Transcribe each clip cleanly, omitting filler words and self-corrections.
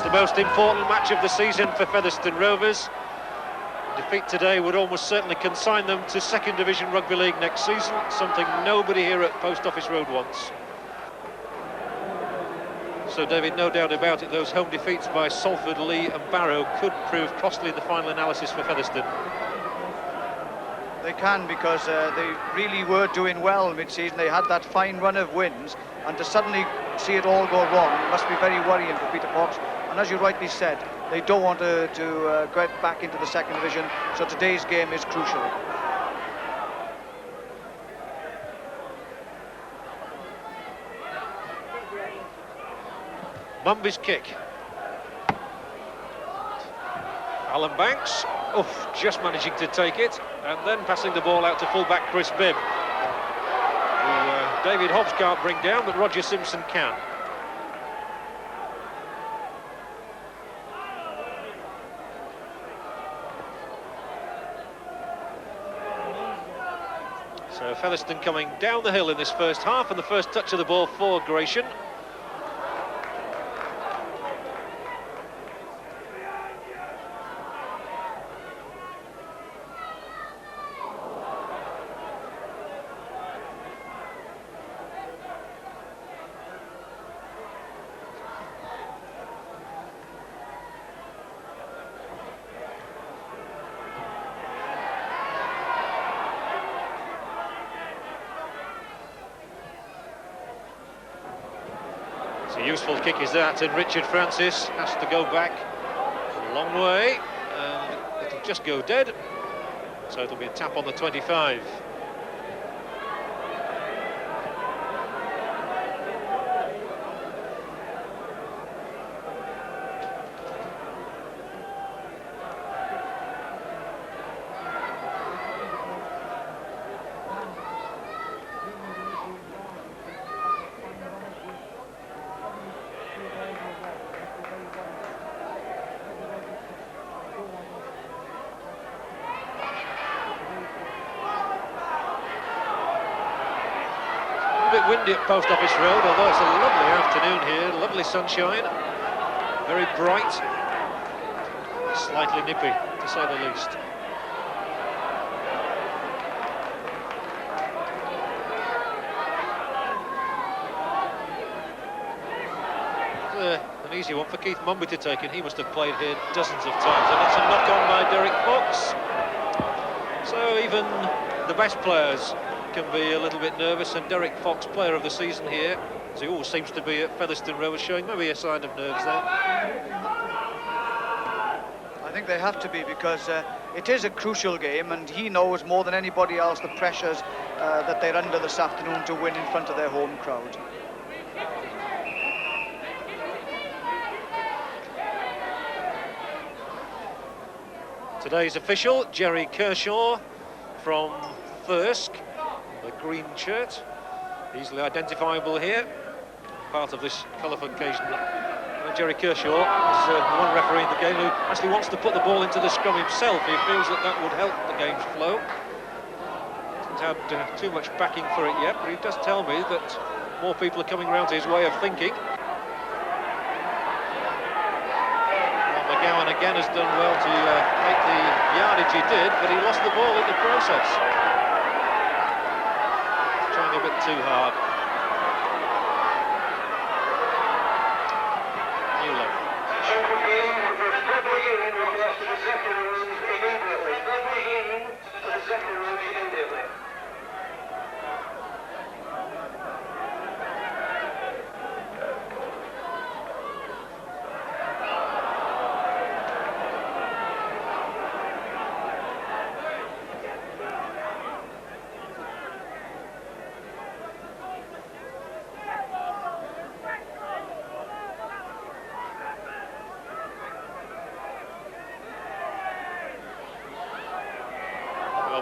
It's the most important match of the season for Featherstone Rovers. Defeat today would almost certainly consign them to Second Division Rugby League next season, something nobody here at Post Office Road wants. So, David, no doubt about it, those home defeats by Salford, Lee and Barrow could prove costly in the final analysis for Featherstone. They can, because they really were doing well mid-season. They had that fine run of wins, and to suddenly see it all go wrong must be very worrying for Peter Fox. And as you rightly said, they don't want to get back into the Second Division, so today's game is crucial. Mumby's kick. Alan Banks, just managing to take it, and then passing the ball out to fullback Chris Bibb, who David Hobbs can't bring down, but Roger Simpson can. So Featherstone coming down the hill in this first half, and the first touch of the ball for Gratian. A useful kick is that, and Richard Francis has to go back a long way, and it'll just go dead, so it'll be a tap on the 25. A bit windy at Post Office Road, although it's a lovely afternoon here, lovely sunshine, very bright, slightly nippy to say the least. An easy one for Keith Mumby to take, and he must have played here dozens of times, and it's a knock on by Derek Fox. So even the best players can be a little bit nervous, and Derek Fox, player of the season here, as he always seems to be at Featherstone Rovers, showing maybe a sign of nerves there. I think they have to be, because it is a crucial game, and he knows more than anybody else the pressures that they're under this afternoon to win in front of their home crowd. Today's official, Jerry Kershaw from Thirsk, the green shirt, easily identifiable here, part of this colourful occasion. Jerry Kershaw is one referee in the game who actually wants to put the ball into the scrum himself. He feels that that would help the game's flow. Hasn't had too much backing for it yet, but he does tell me that more people are coming around to his way of thinking. McGowan again has done well to make the yardage he did, but he lost the ball in the process. Trying a bit too hard.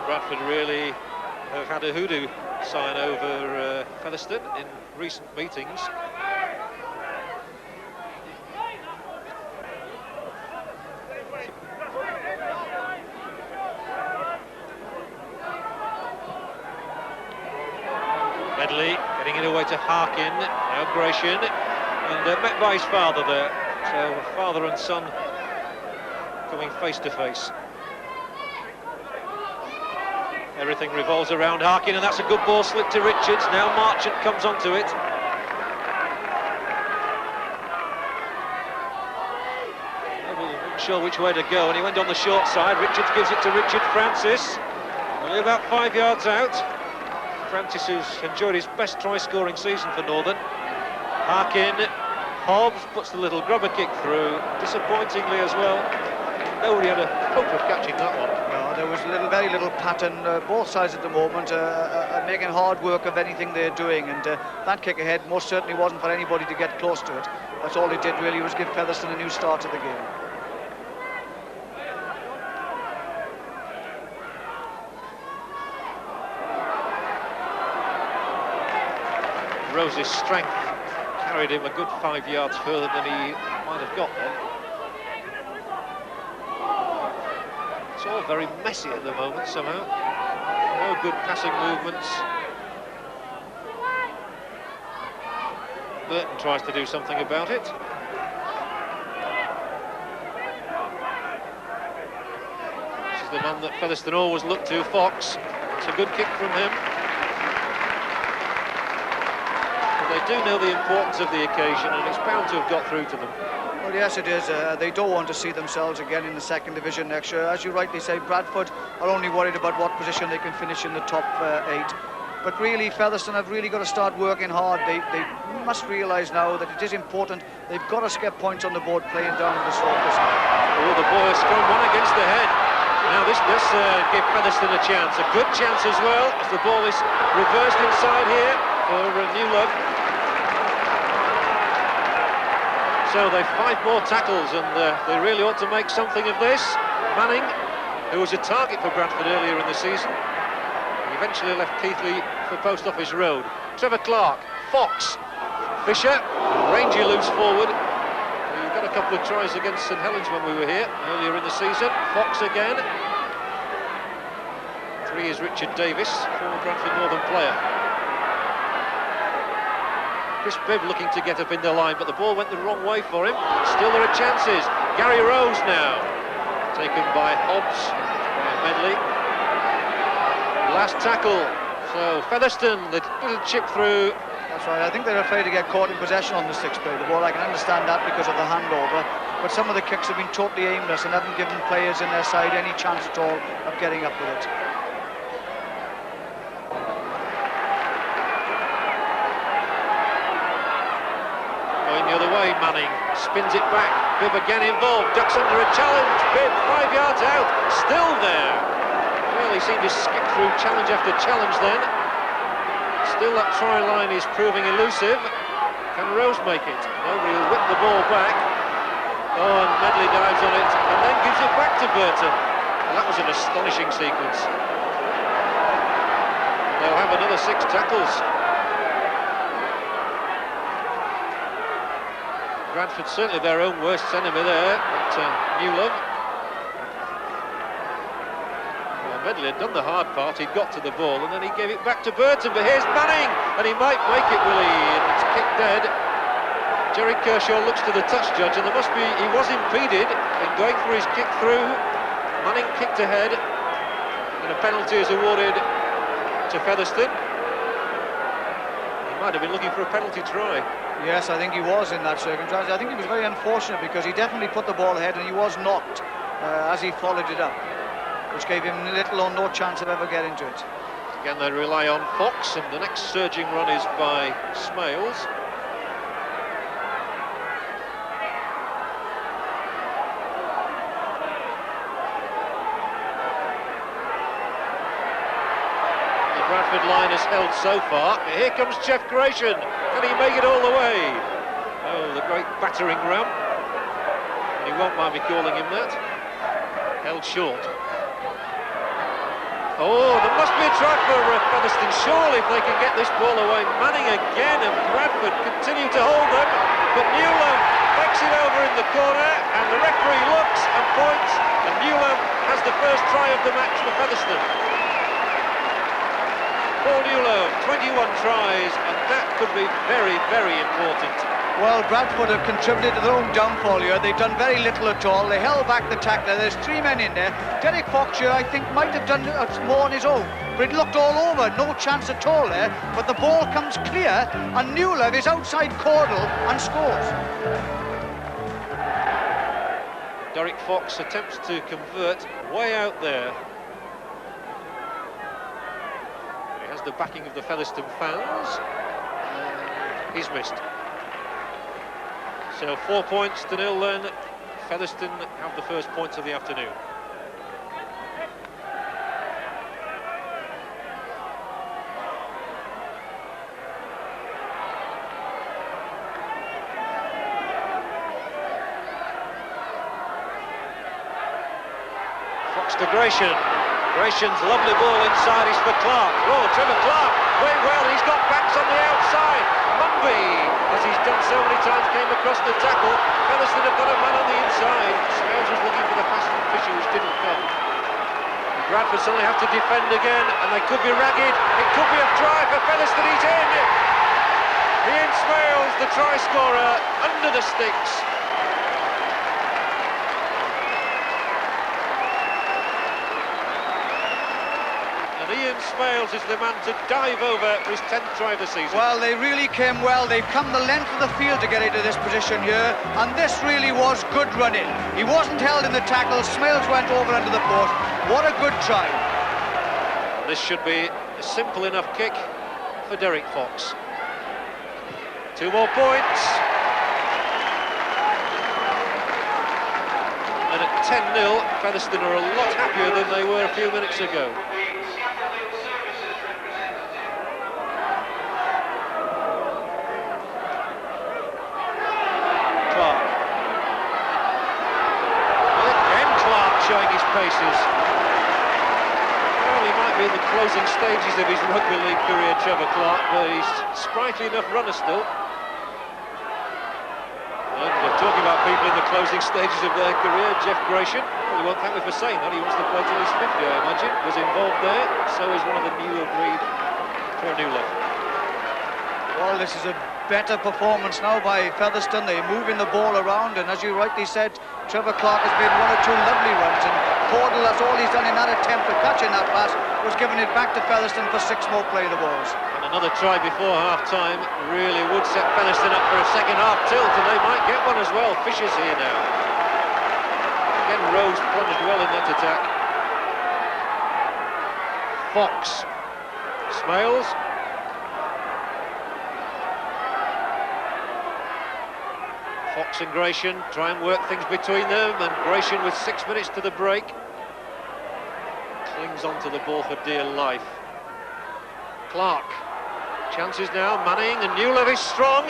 Bradford really have had a hoodoo sign over Featherstone in recent meetings. Medley getting it away to Harkin, now Gratian, and met by his father there, So father and son coming face to face. Everything revolves around Harkin, and that's a good ball slipped to Richards. Now Marchant comes onto it. Wasn't sure which way to go, and he went on the short side. Richards gives it to Richard Francis. Only about 5 yards out. Francis, who's enjoyed his best try-scoring season for Northern. Harkin, Hobbs puts the little grubber kick through, disappointingly as well. Nobody had a hope of catching that one. No, there was very little pattern. Both sides at the moment are making hard work of anything they're doing, and that kick ahead most certainly wasn't for anybody to get close to it. That's all it did really, was give Featherstone a new start to the game. Rose's strength carried him a good 5 yards further than he might have got then. It's all very messy at the moment somehow. No good passing movements. Burton tries to do something about it. This is the man that Featherstone always look to, Fox. It's a good kick from him. They do know the importance of the occasion, and it's bound to have got through to them. Well, yes, it is. They don't want to see themselves again in the second division next year. As you rightly say, Bradford are only worried about what position they can finish in the top 8. But really, Featherstone have really got to start working hard. They must realise now that it is important. They've got to get points on the board playing down in this focus. Oh, the boy, a strong one against the head. Now this does give Featherstone a chance, a good chance as well, as the ball is reversed inside here for Newlove. So they've 5 more tackles, and they really ought to make something of this. Manning, who was a target for Bradford earlier in the season, he eventually left Keighley for Post Office Road. Trevor Clark, Fox, Fisher, rangy loose forward. He got a couple of tries against St Helens when we were here earlier in the season. Fox again. 3 is Richard Davis, former Bradford Northern player. Chris Bibb looking to get up in the line, but the ball went the wrong way for him. Still there are chances. Gary Rose now, taken by Hobbs, by Medley. Last tackle, so Featherstone, the little chip through. That's right, I think they're afraid to get caught in possession on the 6th play. The ball, I can understand that because of the handover, but some of the kicks have been totally aimless and haven't given players in their side any chance at all of getting up with it. The other way, Manning spins it back. Bibb again involved, ducks under a challenge. Bibb 5 yards out, still there. Well, he seemed to skip through challenge after challenge then. Still that try line is proving elusive. Can Rose make it? Nobody will whip the ball back. Oh, and Medley dives on it and then gives it back to Burton. Well, that was an astonishing sequence. They'll have another 6 tackles. Bradford certainly their own worst enemy there at Newlove. Well, Medley had done the hard part, he'd got to the ball and then he gave it back to Burton, but here's Manning, and he might make it, Willie, and it's kicked dead. Jerry Kershaw looks to the touch judge, and he was impeded in going for his kick through. Manning kicked ahead, and a penalty is awarded to Featherstone. He might have been looking for a penalty try. Yes, I think he was in that circumstance. I think he was very unfortunate because he definitely put the ball ahead and he was knocked as he followed it up, which gave him little or no chance of ever getting to it. Again, they rely on Fox, and the next surging run is by Smales. The Bradford line is held so far. Here comes Jeff Gratian. Can he make it all the way? Oh, the great battering ram. And he won't mind me calling him that. Held short. Oh, there must be a try for Featherstone, surely, if they can get this ball away. Manning again, and Bradford continue to hold them. But Newlove backs it over in the corner, and the referee looks and points, and Newlove has the first try of the match for Featherstone. Paul Newlove, 21 tries, and that could be very, very important. Well, Bradford have contributed to their own downfall here. They've done very little at all. They held back the tackler. There's 3 men in there. Derek Fox here, I think, might have done more on his own. But it looked all over. No chance at all there. But the ball comes clear, and Newlove is outside Cordell and scores. Derek Fox attempts to convert way out there. He has the backing of the Featherstone fans. He's missed. So 4 points to 0 then. Featherstone have the first points of the afternoon. Fox to Gratian. Gratian's lovely ball inside is for Clark. Oh, Trevor Clark playing well. He's got backs on the outside. Mumby, as he's done so many times, came across the tackle. Featherstone have got a man on the inside. Smales was looking for the pass from Fisher, which didn't come. And Bradford suddenly have to defend again, and they could be ragged. It could be a try for Featherstone. He's in. Ian Smales, the try scorer, under the sticks. Ian Smales is the man to dive over for his 10th try of the season. Well, they really came well. They've come the length of the field to get into this position here, and this really was good running. He wasn't held in the tackle. Smales went over under the post. What a good try. This should be a simple enough kick for Derek Fox. 2 more points. And at 10-0, Featherstone are a lot happier than they were a few minutes ago. Showing his paces. Well, he might be in the closing stages of his rugby league career, Trevor Clark, but he's sprightly enough runner still. And we're talking about people in the closing stages of their career. Jeff Gratian, well, he won't thank me for saying that. He wants to play till he's 50, I imagine. Was involved there. So is one of the newer breed for Newlove. Well, this is a better performance now by Featherstone. They're moving the ball around, and as you rightly said, Trevor Clark has made 1 or 2 lovely runs, and Cordell, that's all he's done in that attempt at catching that pass, was giving it back to Featherstone for 6 more play the balls. And another try before half-time really would set Featherstone up for a second half tilt, and they might get one as well. Fisher's here now. Again, Rose plunged well in that attack. Fox. Smales. Fox and Gratian try and work things between them, and Gratian with 6 minutes to the break clings onto the ball for dear life. Clark, chances now, Manning, and Newlove is strong.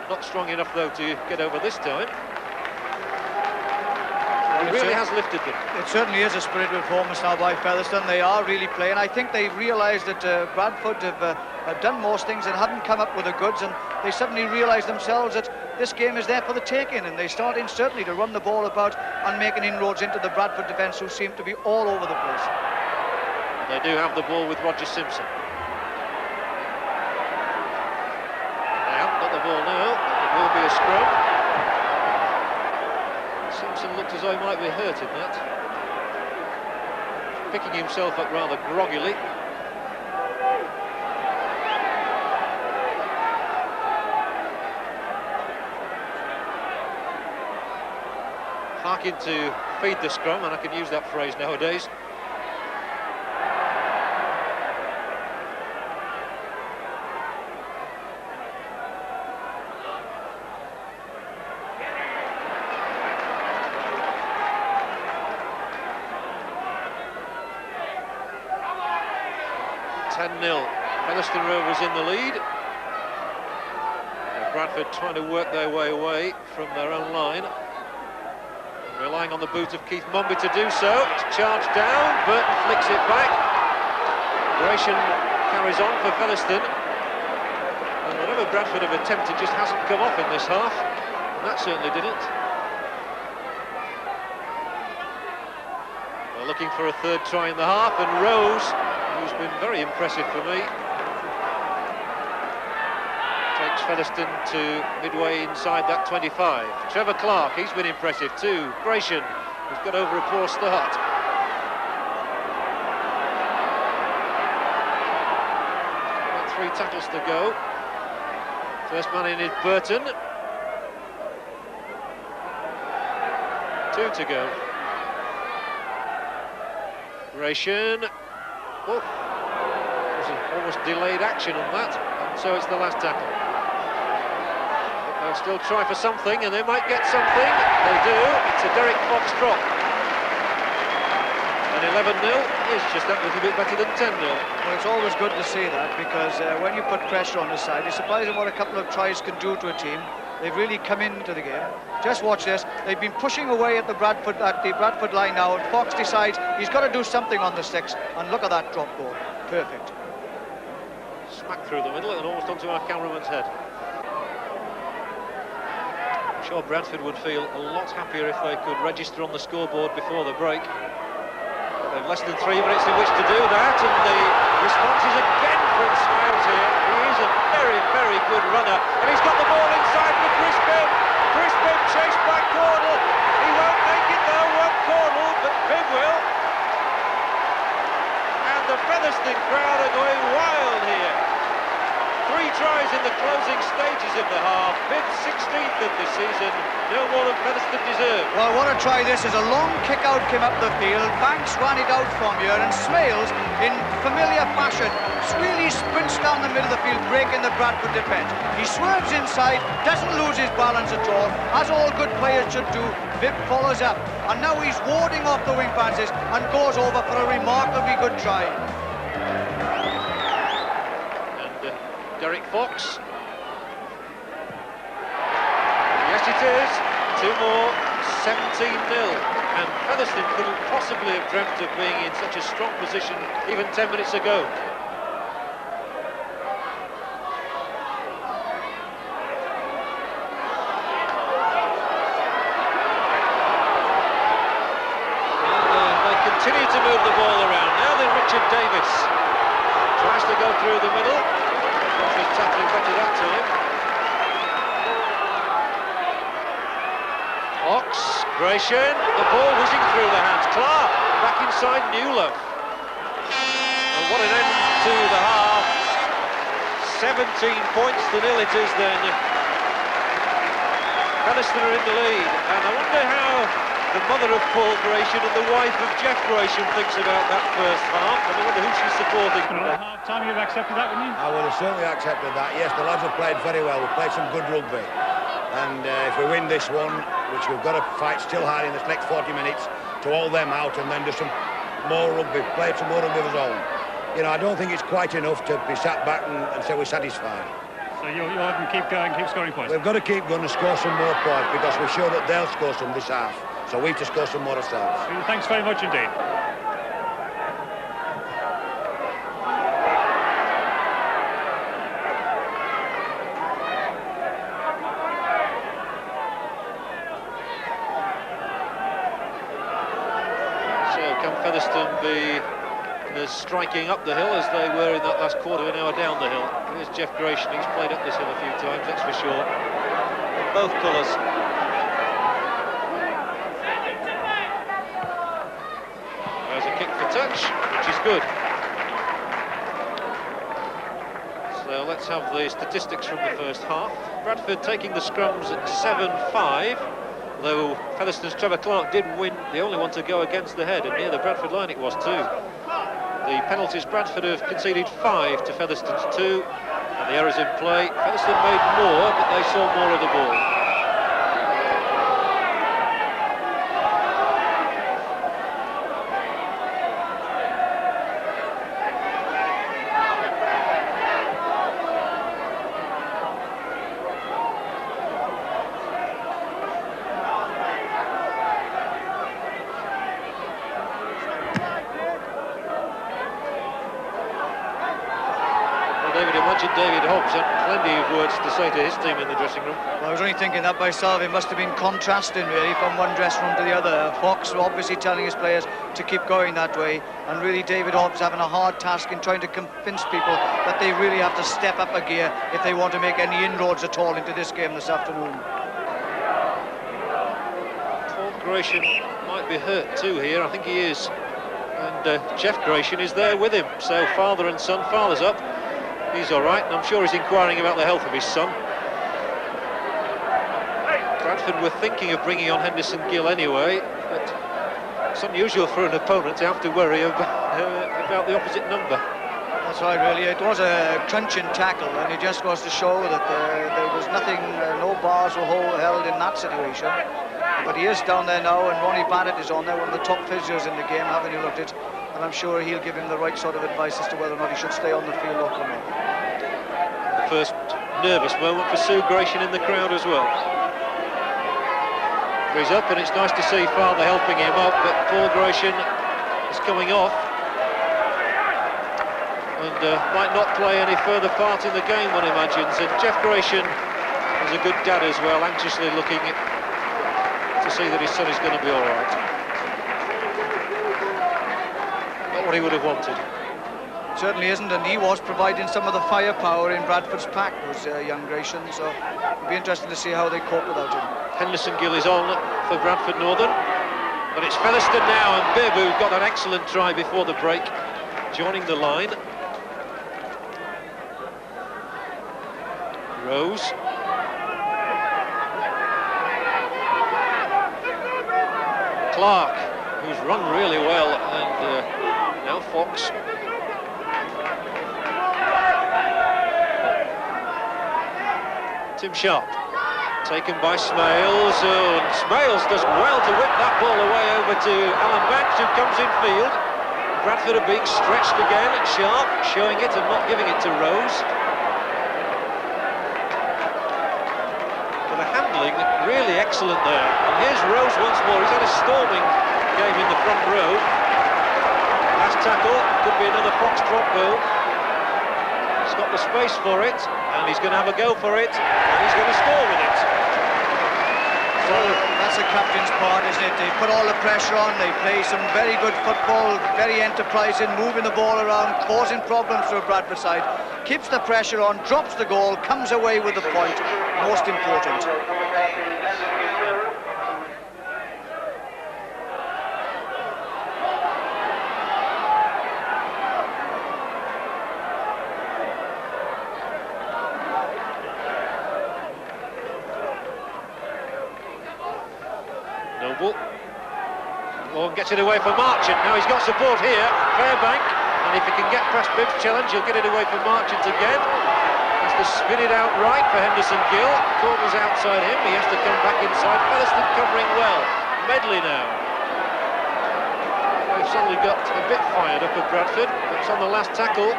Not strong enough though to get over this time. He really has lifted them. It certainly is a spirited performance now by Featherstone. They are really playing. I think they've realised that Bradford have done most things and hadn't come up with the goods, and they suddenly realised themselves that this game is there for the taking, and they starting certainly to run the ball about and making inroads into the Bradford defence, who seem to be all over the place. They do have the ball with Roger Simpson. They haven't got the ball now. It will be a scrum. Simpson looked as though he might be hurt in that. Picking himself up rather groggily. Harking to feed the scrum, and I can use that phrase nowadays. Featherstone Rovers in the lead. Bradford trying to work their way away from their own line, relying on the boot of Keith Mumby to do so. It's charged down, Burton flicks it back. Gratian carries on for Featherstone, and whatever Bradford have attempted just hasn't come off in this half, and that certainly didn't. They're looking for a 3rd try in the half, and Rose, who's been very impressive for me, takes Featherstone to midway inside that 25. Trevor Clark, he's been impressive too. Gratian, who's got over a poor start. Got 3 tackles to go. First man in is Burton. 2 to go. Gratian. Oh, almost delayed action on that, and so it's the last tackle. But they'll still try for something, and they might get something. They do. It's a Derek Fox drop. And 11-0 is just that little bit better than 10-0. Well, it's always good to see that, because when you put pressure on the side, it's surprising what a couple of tries can do to a team. They've really come into the game. Just watch this. They've been pushing away at the Bradford line now, and Fox decides he's got to do something on the sticks. And look at that drop goal. Perfect. Smack through the middle and almost onto our cameraman's head. I'm sure Bradford would feel a lot happier if they could register on the scoreboard before the break. They've less than 3 minutes in which to do that, and the response is again from Smiles here. He is a very, very good runner, and he's got the ball inside for Crispin. Crispin chased by Cordell. He won't make it though, won't Cordell, but Bibb will. And the Featherstone crowd are going wild here. 3 tries in the closing stages of the half. Bibb's 16th of the season. No more than Featherstone deserved. Well, what a try this is. A long kick out came up the field. Banks ran it out from here, and Smales, in familiar fashion, really sprints down the middle of the field, breaking the Bradford defence. He swerves inside, doesn't lose his balance at all, as all good players should do. Bibb follows up, and now he's warding off the wing passes and goes over for a remarkably good try. Derek Fox. Yes, it is. 2 more, 17-0. And Featherstone couldn't possibly have dreamt of being in such a strong position even 10 minutes ago. And they continue to move the ball around. Now then, Richard Davis tries to go through the middle. Was tackling better that time. Fox, Gratian, the ball whizzing through the hands. Clark back inside Newlove. And what an end to the half. 17 points to 0 it is then. Featherstone are in the lead, and I wonder how the mother of Paul Gratian and the wife of Jeff Gratian thinks about that first half, and I wonder who she's supporting. Half time, you've accepted that, wouldn't you? I would have certainly accepted that. Yes, the lads have played very well. We've played some good rugby, and if we win this one, which we've got to fight still hard in this next 40 minutes to hold them out, and then do some more rugby, play some more rugby of our own. You know, I don't think it's quite enough to be sat back and say we're satisfied. So you'll have them keep going, keep scoring points. We've got to keep going and score some more points, because we're sure that they'll score some this half. So we have to score some more ourselves. Thanks very much indeed. So can Featherstone be as striking up the hill as they were in that last quarter of an hour down the hill? Here's Jeff Gratian. He's played up this hill a few times, that's for sure. In both colours. Touch, which is good. So let's have the statistics from the first half. Bradford taking the scrums at 7-5, though Featherstone's Trevor Clark did win, the only one to go against the head, and near the Bradford line it was too. The penalties, Bradford have conceded 5 to Featherstone's 2, and the errors in play, Featherstone made more, but they saw more of the ball. David, imagine David Hobbs had plenty of words to say to his team in the dressing room. Well, I was only thinking that myself. It must have been contrasting really from one dressing room to the other. Fox obviously telling his players to keep going that way, and really David Hobbs having a hard task in trying to convince people that they really have to step up a gear if they want to make any inroads at all into this game this afternoon. Paul Gratian might be hurt too here, I think he is. And Jeff Gratian is there with him, so father and son. Father's up, he's all right, and I'm sure he's inquiring about the health of his son. Bradford were thinking of bringing on Henderson Gill anyway, but it's unusual for an opponent to have to worry about the opposite number. That's right, really. It was a crunching tackle, and it just goes to show that there was nothing, no bars were held in that situation. But he is down there now, and Ronnie Barrett is on there, one of the top physios in the game, having you looked at, and I'm sure he'll give him the right sort of advice as to whether or not he should stay on the field or come in. The first nervous moment for Sue Gratian in the crowd as well. He's up, and it's nice to see father helping him up, but Paul Gratian is coming off and might not play any further part in the game, one imagines. And Jeff Gratian is a good dad as well, anxiously looking to see that his son is going to be all right. Not what he would have wanted. Certainly isn't, and he was providing some of the firepower in Bradford's pack, was young Gratian, so it'll be interesting to see how they cope without him. Henderson Gill is on for Bradford Northern, but it's Featherstone now, and Bebu got an excellent try before the break, joining the line. Rose. Clark, who's run really well, and now Fox. Tim Sharp, taken by Smales, and Smales does well to whip that ball away over to Alan Banks, who comes in field. Bradford are being stretched again, Sharp showing it and not giving it to Rose. But the handling really excellent there, and here's Rose once more. He's had a storming game in the front row. Last tackle, could be another Foxtrot goal. He's got the space for it, and he's going to have a go for it, and he's going to score with it. So that's a captain's part, isn't it? They put all the pressure on, they play some very good football, very enterprising, moving the ball around, causing problems for a Bradford side. Keeps the pressure on, drops the goal, comes away with the point. Most important. Vaughan gets it away for Marchant. Now he's got support here, Fairbank, and if he can get past Bibb's challenge, he'll get it away for Marchant again. Has to spin it out right for Henderson Gill. Corner's outside him, he has to come back inside. Featherstone covering well. Medley now. They've suddenly got a bit fired up at Bradford. It's on the last tackle.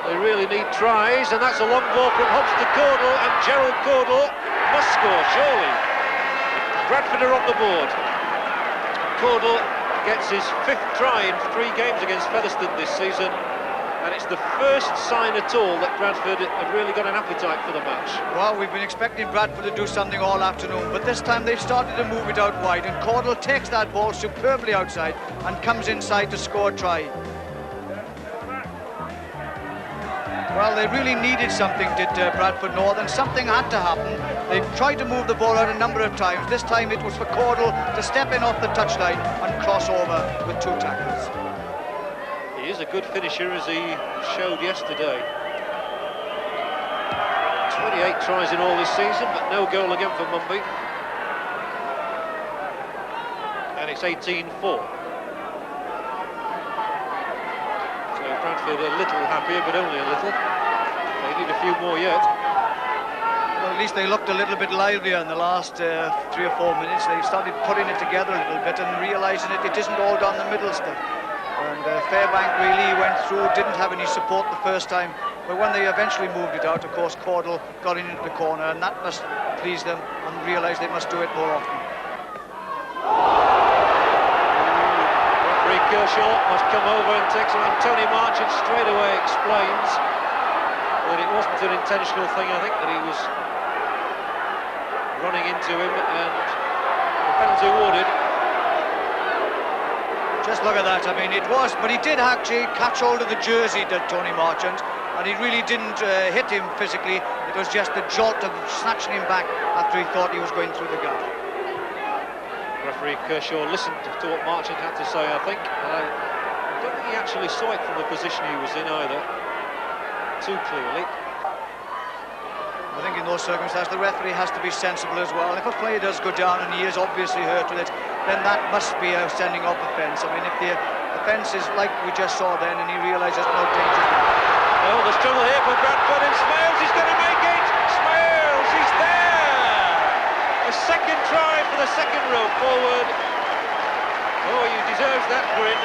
They really need tries, and that's a long ball from Hobbs to Caudle, and Gerald Caudle must score, surely. Bradford are on the board. Caudle gets his 5th try in 3 games against Featherstone this season, and it's the first sign at all that Bradford have really got an appetite for the match. Well, we've been expecting Bradford to do something all afternoon, but this time they've started to move it out wide, and Caudle takes that ball superbly outside and comes inside to score a try. Well, they really needed something, did Bradford North, and something had to happen. They've tried to move the ball out a number of times. This time it was for Caudle to step in off the touchline and cross over with 2 tackles. He is a good finisher, as he showed yesterday. 28 tries in all this season, but no goal again for Mumby. And it's 18-4. Bradford a little happier, but only a little. They need a few more yet. Well, at least they looked a little bit livelier in the last 3 or 4 minutes. They started putting it together a little bit and realising it isn't all down the middle stuff. And Fairbank really went through, didn't have any support the first time, but when they eventually moved it out, of course, Caudle got into the corner, and that must please them, and realise they must do it more often. Kershaw must come over and takes on Tony Marchant straight away, explains. that it wasn't an intentional thing. I think that he was running into him, and the penalty awarded. Just look at that. I mean, it was, but he did actually catch hold of the jersey, did Tony Marchant, and he really didn't hit him physically. It was just the jolt of snatching him back after he thought he was going through the gap. Referee Kershaw listened to what Marchant had to say, I think. I don't think he actually saw it from the position he was in either, too clearly. I think in those circumstances the referee has to be sensible as well. If a player does go down and he is obviously hurt with it, then that must be a sending off offence. I mean, if the offence is like we just saw then and he realises no danger. Oh, there's trouble here for Bradford, and Smales is going to make it! Smales, he's there! A second try for the second row forward. Oh, he deserves that grin.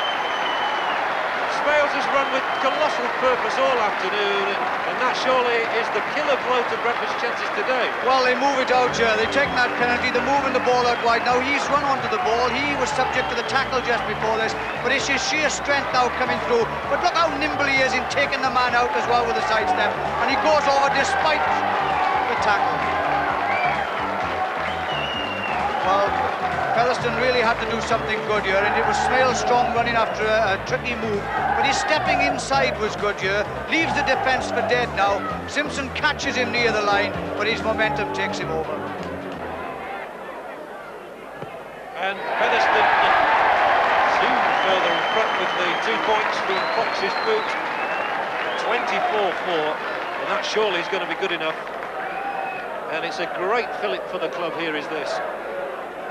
Smales has run with colossal purpose all afternoon, and that surely is the killer blow to Bradford's chances today. Well, they move it out here. They've taken that penalty. They're moving the ball out wide. Now he's run onto the ball. He was subject to the tackle just before this, but it's his sheer strength now coming through. But look how nimble he is in taking the man out as well with a sidestep, and he goes over despite the tackle. Well, Featherstone really had to do something good here, and it was Smales strong running after a tricky move, but his stepping inside was good here, leaves the defence for dead now. Simpson catches him near the line, but his momentum takes him over. And Featherstone soon further in front with the 2 points from Fox's boot, 24-4, and that surely is going to be good enough. And it's a great fillip for the club here, is this.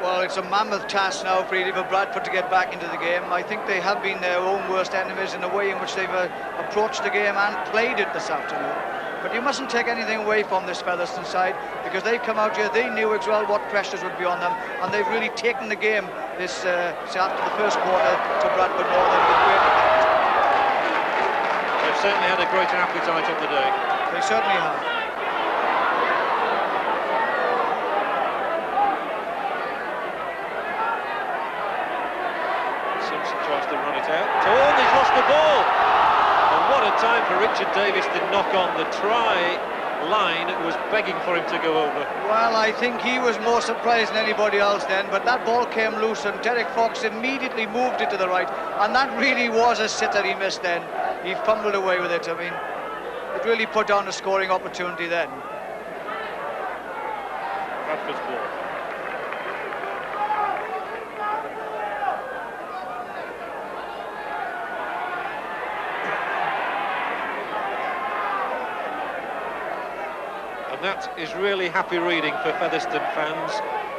Well, it's a mammoth task now really for Bradford to get back into the game. I think they have been their own worst enemies in the way in which they've approached the game and played it this afternoon. But you mustn't take anything away from this Featherstone side, because they've come out here, they knew as well what pressures would be on them, and they've really taken the game this after the first quarter to Bradford more than with great effect. They've certainly had a greater appetite on the day. They certainly have. Tries to run it out. Torn, he's lost the ball. And what a time for Richard Davis to knock on. The try line was begging for him to go over. Well, I think he was more surprised than anybody else then, but that ball came loose and Derek Fox immediately moved it to the right, and that really was a sitter he missed then. He fumbled away with it. I mean, it really put down a scoring opportunity then. Bradford's ball. And that is really happy reading for Featherstone fans,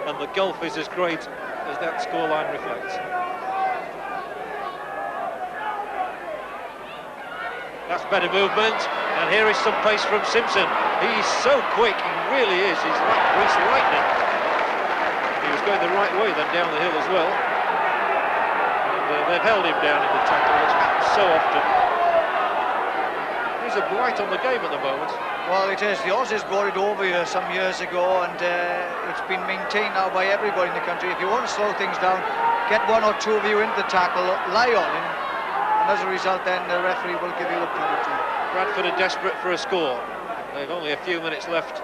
and the gulf is as great as that scoreline reflects. That's better movement, and here is some pace from Simpson. He's so quick, he really is. He's like greased lightning. He was going the right way then down the hill as well. And they've held him down in the tackle, which happens so often. There's a blight on the game at the moment. Well, it is. The Aussies brought it over here some years ago, and it's been maintained now by everybody in the country. If you want to slow things down, get one or two of you into the tackle, lie on him, and as a result then the referee will give you the penalty. Bradford are desperate for a score. They've only a few minutes left.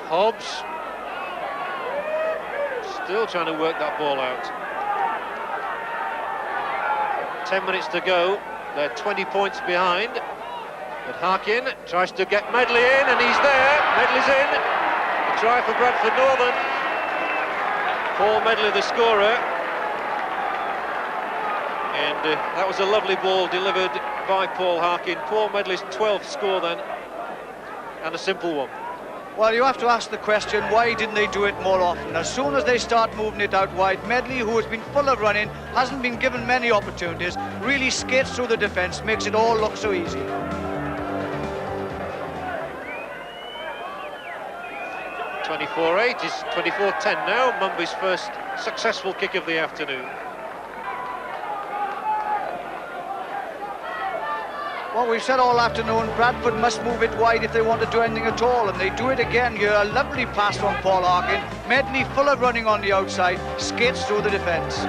Hobbs still trying to work that ball out. 10 minutes to go. They're 20 points behind. But Harkin tries to get Medley in, and he's there. Medley's in. A try for Bradford Northern. Paul Medley, the scorer. And that was a lovely ball delivered by Paul Harkin. Paul Medley's 12th score then, and a simple one. Well, you have to ask the question, why didn't they do it more often? As soon as they start moving it out wide, Medley, who has been full of running, hasn't been given many opportunities, really skates through the defence, makes it all look so easy. (24-8) is 24-10 now. Mumby's first successful kick of the afternoon. Well, we've said all afternoon, Bradford must move it wide if they want to do anything at all, and they do it again here. A lovely pass from Paul Harkin. Medley, full of running on the outside, skates through the defence.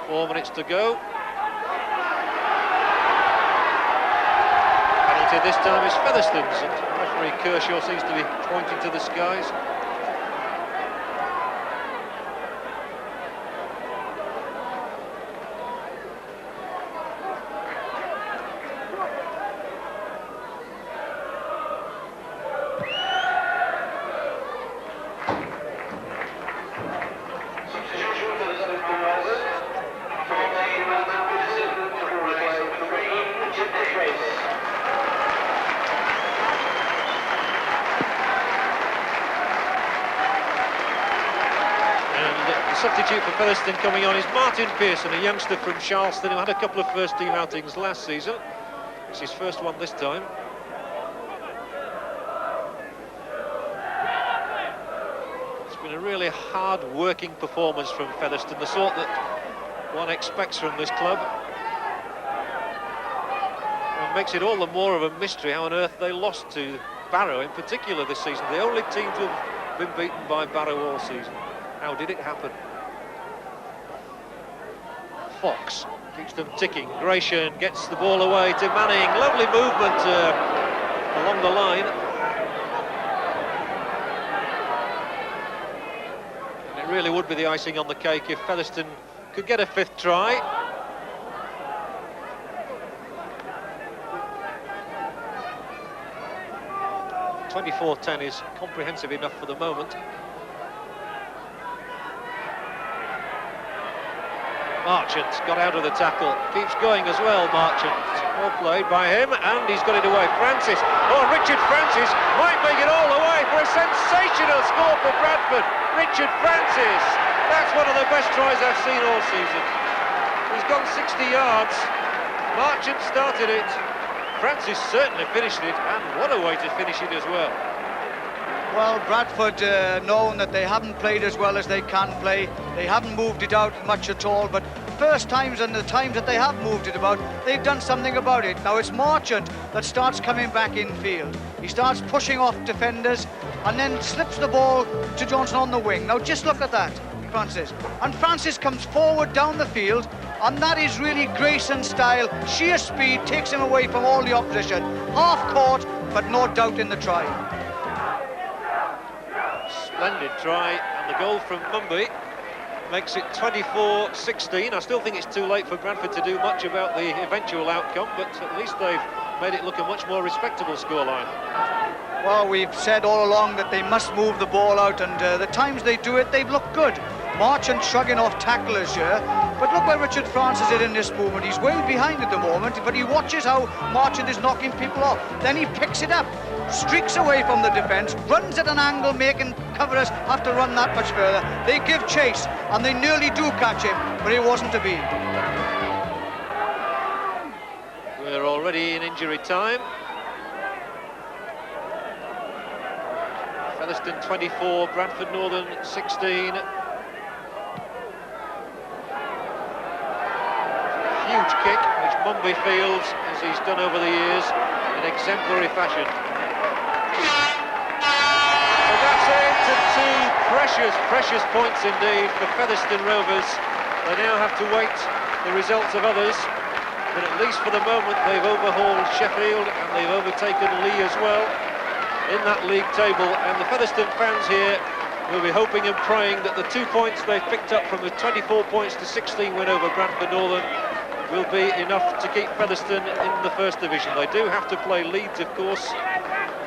4 minutes to go. Penalty this time is Featherstone's, and referee Kershaw seems to be pointing to the skies. Substitute for Featherstone coming on is Martin Pearson, a youngster from Charleston who had a couple of first-team outings last season. It's his first one this time. It's been a really hard-working performance from Featherstone, the sort that one expects from this club. And makes it all the more of a mystery how on earth they lost to Barrow in particular this season. The only team to have been beaten by Barrow all season. How did it happen? Fox keeps them ticking. Gratian gets the ball away to Manning. Lovely movement along the line. And it really would be the icing on the cake if Featherstone could get a fifth try. .24-10 is comprehensive enough for the moment. Marchant got out of the tackle, keeps going as well, Marchant. Well played by him, and he's got it away. Francis, oh, Richard Francis might make it all the way for a sensational score for Bradford. Richard Francis, that's one of the best tries I've seen all season. He's gone 60 yards, Marchant started it, Francis certainly finished it, and what a way to finish it as well. Well, Bradford known that they haven't played as well as they can play. They haven't moved it out much at all, but first times and the times that they have moved it about, they've done something about it. Now it's Marchant that starts coming back in field. He starts pushing off defenders and then slips the ball to Johnson on the wing. Now just look at that, Francis. And Francis comes forward down the field, and that is really grace and style. Sheer speed takes him away from all the opposition. Half caught, but no doubt in the try. Splendid try, and the goal from Mumby makes it 24-16. I still think it's too late for Bradford to do much about the eventual outcome, but at least they've made it look a much more respectable scoreline. Well, we've said all along that they must move the ball out, and the times they do it, they've looked good. Marchant shrugging off tacklers here, but look where Richard Francis is in this movement. He's way behind at the moment, but he watches how Marchant is knocking people off. Then he picks it up, streaks away from the defence, runs at an angle, making coverers have to run that much further. They give chase, and they nearly do catch him, but it wasn't to be. We're already in injury time. Featherstone 24, Bradford Northern 16. Huge kick, which Mumby fields, as he's done over the years, in exemplary fashion. So that's it, and two precious points indeed for Featherstone Rovers. They now have to wait the results of others, but at least for the moment they've overhauled Sheffield and they've overtaken Lee as well in that league table, and the Featherstone fans here will be hoping and praying that the 2 points they've picked up from the 24 points to 16 win over Bradford Northern will be enough to keep Featherstone in the first division. They do have to play Leeds, of course,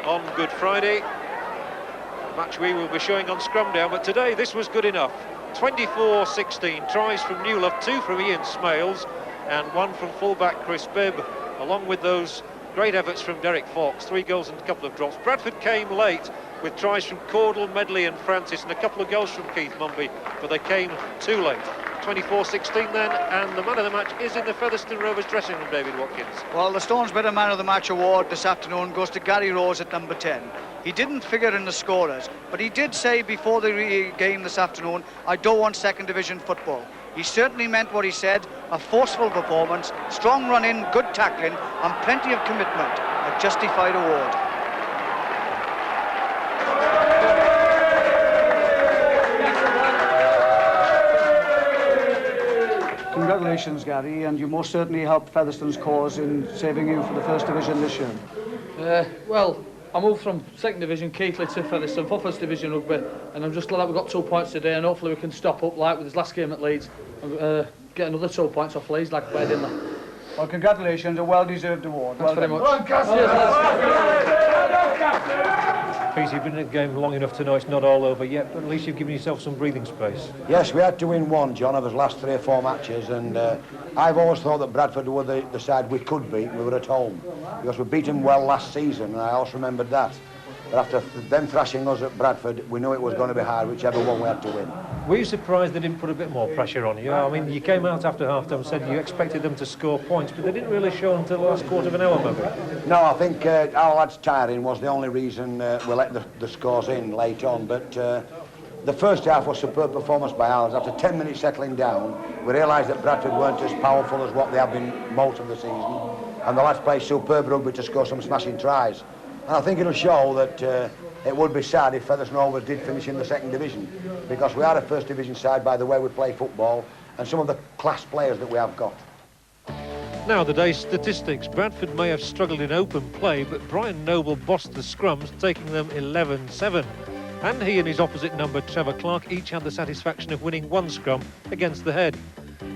on Good Friday, a match we will be showing on Scrumdown, but today this was good enough. 24-16, tries from Newlove, 2 from Ian Smales and 1 from fullback Chris Bibb, along with those great efforts from Derek Fox, 3 goals and a couple of drops. Bradford came late with tries from Caudle, Medley and Francis, and a couple of goals from Keith Mumby, but they came too late. 24-16 then, and the man of the match is in the Featherstone Rovers dressing room, David Watkins. Well, the Stones Better Man of the Match award this afternoon goes to Gary Rose at number 10. He didn't figure in the scorers, but he did say before the game this afternoon, I don't want second division football. He certainly meant what he said, a forceful performance, strong run-in, good tackling and plenty of commitment. A justified award. Congratulations, Gary, and you most certainly helped Featherstone's cause in saving you for the First Division this year. Well, I moved from Second Division Keighley to Featherstone for First Division Rugby, and I'm just glad that we got 2 points today, and hopefully we can stop up like with this last game at Leeds and get another 2 points off Leeds like we did in there. Well, congratulations, a well-deserved award. Thanks very much. Pete, you've been in the game long enough to know it's not all over yet, but at least you've given yourself some breathing space. Yes, we had to win one, John, of his last 3 or 4 matches, and I've always thought that Bradford were the side we could beat. We were at home, because we beat them well last season, and I also remembered that. But after them thrashing us at Bradford, we knew it was going to be hard, whichever one we had to win. Were you surprised they didn't put a bit more pressure on you? I mean, you came out after half-time and said you expected them to score points, but they didn't really show until the last quarter of an hour, maybe. No, I think our lads tiring was the only reason we let the scores in late on, but the first half was superb performance by ours. After 10 minutes settling down, we realised that Bradford weren't as powerful as what they have been most of the season, and the lads played superb rugby to score some smashing tries. And I think it'll show that it would be sad if Featherstone Rovers did finish in the Second Division, because we are a First Division side by the way we play football and some of the class players that we have got. Now the day's statistics. Bradford may have struggled in open play, but Brian Noble bossed the scrums, taking them 11-7. And he and his opposite number, Trevor Clark, each had the satisfaction of winning 1 scrum against the head.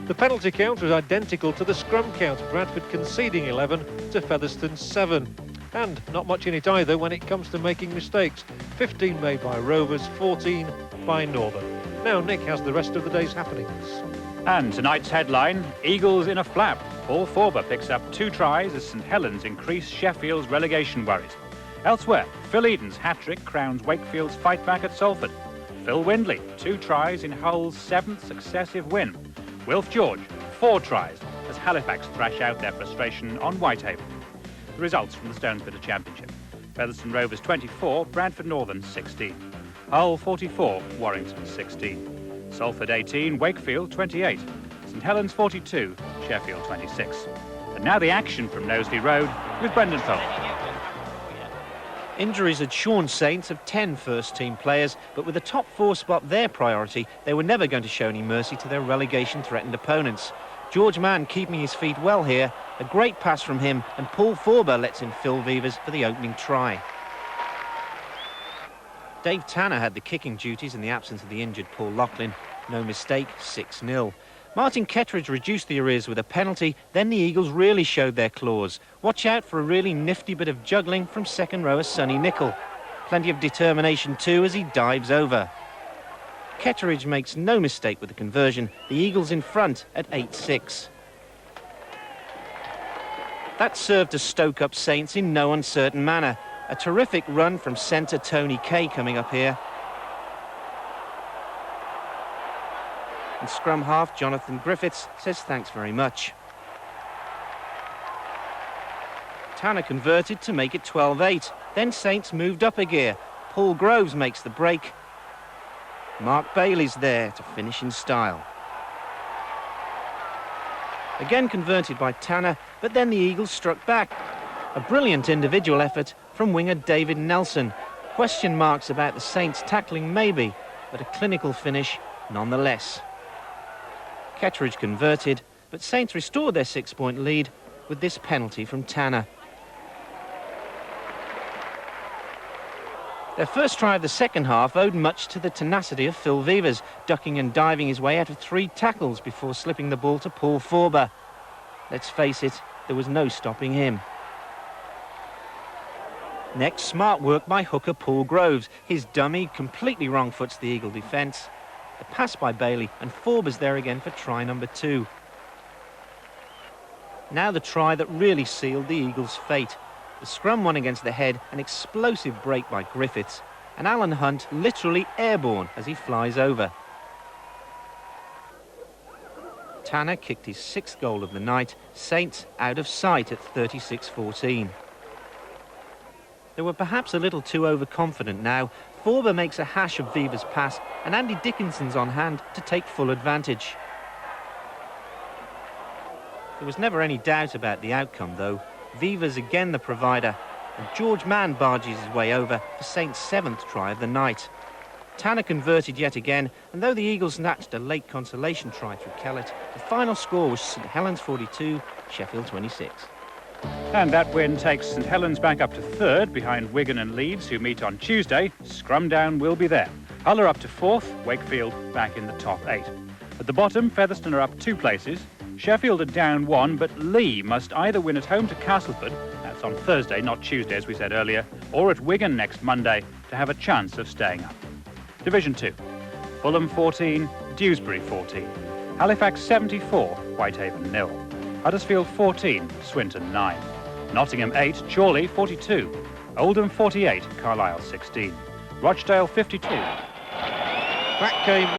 The penalty count was identical to the scrum count, Bradford conceding 11 to Featherstone 7. And not much in it either when it comes to making mistakes. 15 made by Rovers, 14 by Northern. Now Nick has the rest of the day's happenings. And tonight's headline, Eagles in a flap. Paul Forber picks up 2 tries as St Helens increase Sheffield's relegation worries. Elsewhere, Phil Eden's hat-trick crowns Wakefield's fight back at Salford. Phil Windley, 2 tries in Hull's 7th successive win. Wilf George, 4 tries as Halifax thrash out their frustration on Whitehaven. The results from the Stonespitter Championship. Featherstone Rovers 24, Bradford Northern 16. Hull 44, Warrington 16. Salford 18, Wakefield 28. St Helens 42, Sheffield 26. And now the action from Knowsley Road with Brendan Foley. Injuries had shorn Saints of 10 first-team players, but with the top 4 spot their priority, they were never going to show any mercy to their relegation-threatened opponents. George Mann keeping his feet well here, a great pass from him, and Paul Forber lets in Phil Vevers for the opening try. Dave Tanner had the kicking duties in the absence of the injured Paul Loughlin. No mistake, 6-0. Martin Kettridge reduced the arrears with a penalty, then the Eagles really showed their claws. Watch out for a really nifty bit of juggling from second rower Sonny Nicol. Plenty of determination too as he dives over. Kettridge makes no mistake with the conversion, the Eagles in front at 8-6. That served to stoke up Saints in no uncertain manner. A terrific run from centre Tony Kay coming up here. And scrum half Jonathan Griffiths says thanks very much. Tanner converted to make it 12-8. Then Saints moved up a gear. Paul Groves makes the break. Mark Bailey's there to finish in style. Again converted by Tanner, but then the Eagles struck back. A brilliant individual effort from winger David Nelson. Question marks about the Saints tackling maybe, but a clinical finish nonetheless. Kettridge converted, but Saints restored their 6-point lead with this penalty from Tanner. Their first try of the second half owed much to the tenacity of Phil Vevers, ducking and diving his way out of 3 tackles before slipping the ball to Paul Forber. Let's face it, there was no stopping him. Next, smart work by hooker Paul Groves. His dummy completely wrong-foots the Eagle defence. The pass by Bailey, and Forber's there again for try number 2. Now the try that really sealed the Eagles' fate. The scrum won against the head, an explosive break by Griffiths, and Alan Hunt literally airborne as he flies over. Tanner kicked his 6th goal of the night, Saints out of sight at 36-14. They were perhaps a little too overconfident now. Forber makes a hash of Vevers' pass, and Andy Dickinson's on hand to take full advantage. There was never any doubt about the outcome, though. Vevers again the provider, and George Mann barges his way over for Saints' 7th try of the night. Tanner converted yet again, and though the Eagles snatched a late consolation try through Kellett, the final score was St Helens 42, Sheffield 26. And that win takes St Helens back up to third, behind Wigan and Leeds, who meet on Tuesday. Scrumdown will be there. Hull are up to fourth, Wakefield back in the top 8. At the bottom, Featherstone are up 2 places. Sheffield are down 1, but Lee must either win at home to Castleford, that's on Thursday, not Tuesday as we said earlier, or at Wigan next Monday to have a chance of staying up. Division 2. Fulham 14, Dewsbury 14. Halifax 74, Whitehaven 0. Huddersfield 14, Swinton 9. Nottingham 8, Chorley 42. Oldham 48, Carlisle 16. Rochdale 52. Back came